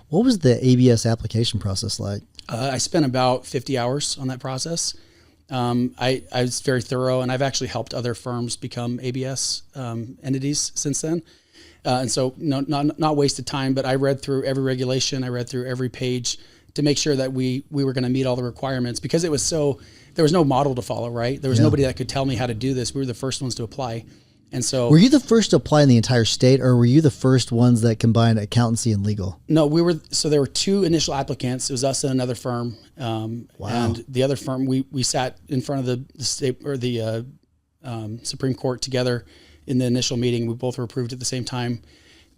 What was the ABS application process like? I spent about 50 hours on that process. I was very thorough, and I've actually helped other firms become ABS entities since then. And so not wasted time, but I read through every regulation. I read through every page to make sure that we were going to meet all the requirements, because it was there was no model to follow, right? There was nobody that could tell me how to do this. We were the first ones to apply. And so, were you the first to apply in the entire state, or were you the first ones that combined accountancy and legal? No, so there were two initial applicants. It was us and another firm. Wow. And the other firm, we sat in front of the state or the Supreme Court together in the initial meeting. We both were approved at the same time.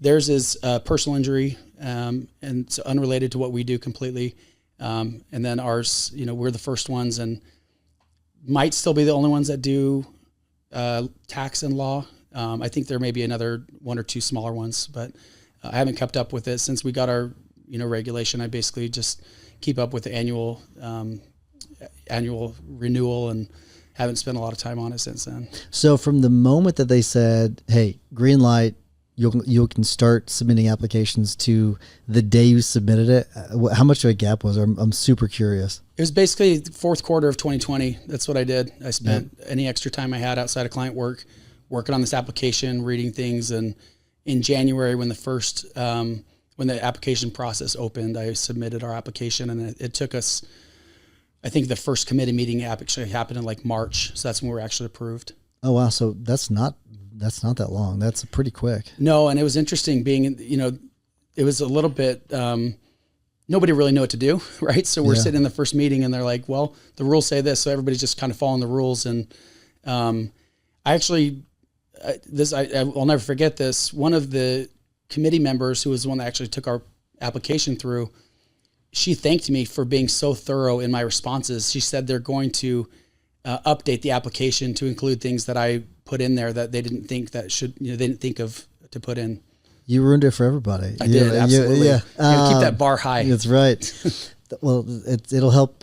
Theirs is personal injury, and it's unrelated to what we do completely. And then ours, we're the first ones, and might still be the only ones that do tax and law. I think there may be another one or two smaller ones, but I haven't kept up with it since we got our regulation. I basically just keep up with the annual renewal, and haven't spent a lot of time on it since then. So from the moment that they said, "Hey, green light, you can start submitting applications," to the day you submitted it, how much of a gap was there? I'm super curious. It was basically the fourth quarter of 2020. That's what I did. I spent any extra time I had outside of client work working on this application, reading things. And in January, when the application process opened, I submitted our application, and it took us, I think the first committee meeting actually happened in like March. So that's when we were actually approved. Oh, wow. So that's not that long. That's pretty quick. No. And it was interesting being, it was a little bit, nobody really knew what to do. Right. So we're sitting in the first meeting, and they're like, well, the rules say this. So everybody's just kind of following the rules. And, I'll never forget this. One of the committee members, who was the one that actually took our application through, she thanked me for being so thorough in my responses. She said they're going to update the application to include things that I put in there that they didn't think they didn't think of to put in. You ruined it for everybody. I did, absolutely. Yeah. Keep that bar high. That's right. Well, it'll help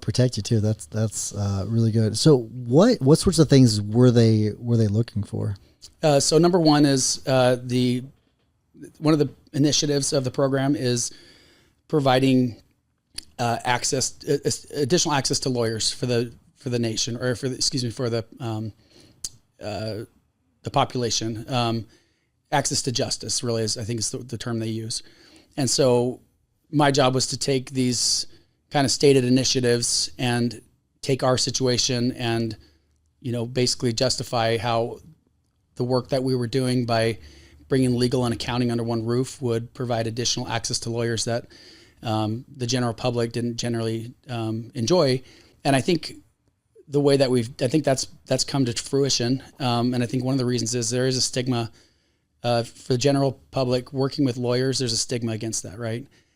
protect you too. That's really good. So what sorts of things were they looking for? So number one is one of the initiatives of the program is providing additional access to lawyers for the nation, or for the population. Access to justice really is, I think, is the term they use. And so my job was to take these kind of stated initiatives and take our situation and, basically justify how the work that we were doing by bringing legal and accounting under one roof would provide additional access to lawyers that the general public didn't generally enjoy. And I think the way that I think that's come to fruition. And I think one of the reasons is there is a stigma for the general public working with lawyers. There's a stigma against that, right?